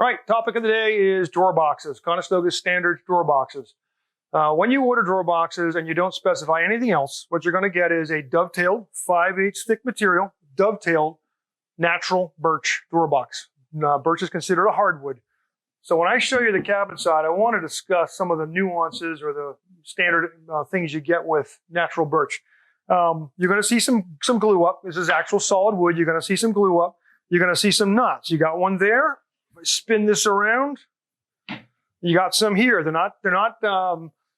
All right, topic of the day is drawer boxes, Conestoga standard drawer boxes. When you order drawer boxes and you don't specify anything else, what you're going to get is a dovetailed 5/8 thick material, dovetailed natural birch drawer box. Birch is considered a hardwood. So when I show you the cabinet side, I want to discuss some of the nuances or the standard things you get with natural birch. You're going to see some glue up. This is actual solid wood. You're going to see some glue up. You're going to see some knots. You got one there. If I spin this around, you got some here. They're not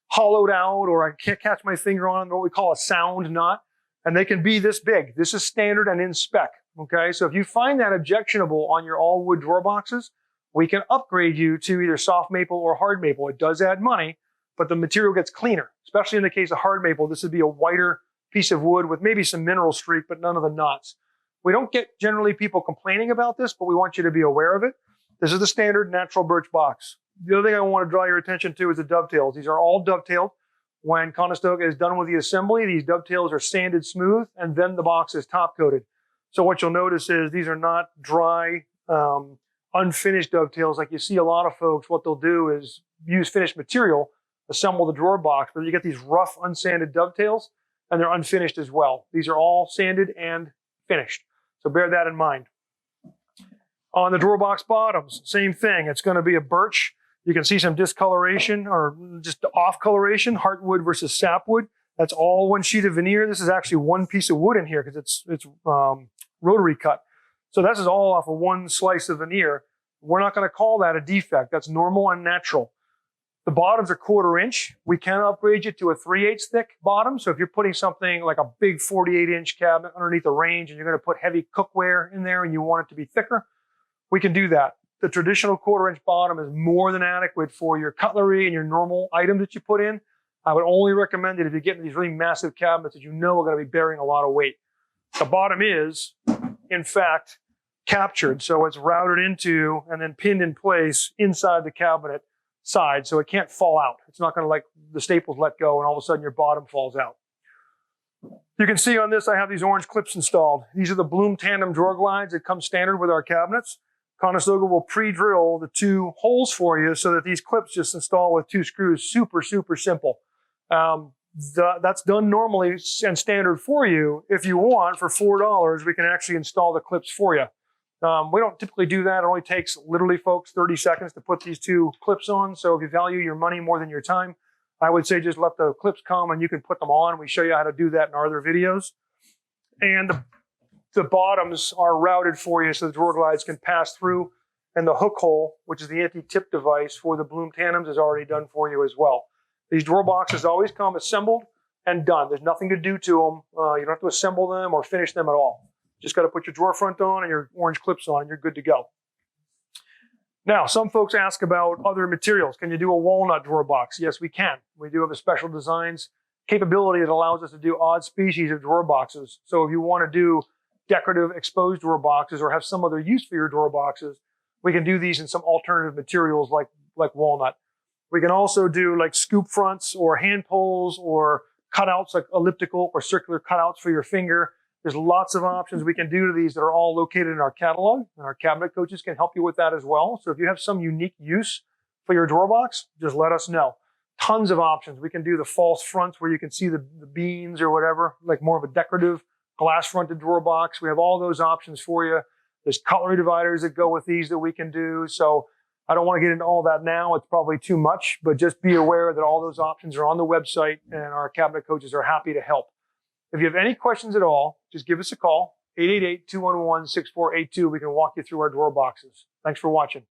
hollowed out, or I can't catch my finger on what we call a sound knot, and they can be this big. This is standard and in spec. Okay, so if you find that objectionable on your all wood drawer boxes, we can upgrade you to either soft maple or hard maple. It does add money, but the material gets cleaner. Especially in the case of hard maple, this would be a whiter piece of wood with maybe some mineral streak, but none of the knots. We don't get generally people complaining about this, but we want you to be aware of it. This is the standard natural birch box. The other thing I want to draw your attention to is the dovetails. These are all dovetailed. When Conestoga is done with the assembly, these dovetails are sanded smooth, and then the box is top coated. So what you'll notice is these are not dry, unfinished dovetails like you see a lot of folks. What they'll do is use finished material, assemble the drawer box, but you get these rough, unsanded dovetails, and they're unfinished as well. These are all sanded and finished. So bear that in mind. On the drawer box bottoms, same thing. It's going to be a birch. You can see some discoloration or just off coloration, heartwood versus sapwood. That's all one sheet of veneer. This is actually one piece of wood in here because it's rotary cut. So this is all off of one slice of veneer. We're not going to call that a defect. That's normal and natural. The bottoms are 1/4 inch. We can upgrade you to a 3/8 thick bottom. So if you're putting something like a big 48-inch cabinet underneath the range and you're going to put heavy cookware in there and you want it to be thicker, we can do that. The traditional 1/4 inch bottom is more than adequate for your cutlery and your normal items that you put in. I would only recommend it if you get into these really massive cabinets that you know are going to be bearing a lot of weight. The bottom is, in fact, captured. So it's routed into and then pinned in place inside the cabinet side. So it can't fall out. It's not going to like the staples let go and all of a sudden your bottom falls out. You can see on this, I have these orange clips installed. These are the Bloom tandem drawer glides that come standard with our cabinets. Conestoga will pre-drill the 2 holes for you so that these clips just install with 2 screws. Super, super simple. That's done normally and standard for you. If you want, for $4, we can actually install the clips for you. We don't typically do that. It only takes literally, folks, 30 seconds to put these 2 clips on. So if you value your money more than your time, I would say just let the clips come and you can put them on. We show you how to do that in our other videos. And the bottoms are routed for you so the drawer glides can pass through. And the hook hole, which is the anti-tip device for the Bloom tandems, is already done for you as well. These drawer boxes always come assembled and done. There's nothing to do to them. You don't have to assemble them or finish them at all. Just got to put your drawer front on and your orange clips on and you're good to go. Now, some folks ask about other materials. Can you do a walnut drawer box? Yes, we can. We do have a special designs capability that allows us to do odd species of drawer boxes. So if you want to do decorative exposed drawer boxes or have some other use for your drawer boxes, we can do these in some alternative materials like walnut. We can also do like scoop fronts or hand pulls or cutouts like elliptical or circular cutouts for your finger. There's lots of options we can do to these that are all located in our catalog, and our cabinet coaches can help you with that as well. So if you have some unique use for your drawer box, just let us know. Tons of options. We can do the false fronts where you can see the beans or whatever, like more of a decorative glass fronted drawer box. We have all those options for you. There's cutlery dividers that go with these that we can do. So I don't want to get into all that now. It's probably too much, but just be aware that all those options are on the website and our cabinet coaches are happy to help. If you have any questions at all, just give us a call, 888-211-6482. We can walk you through our drawer boxes. Thanks for watching.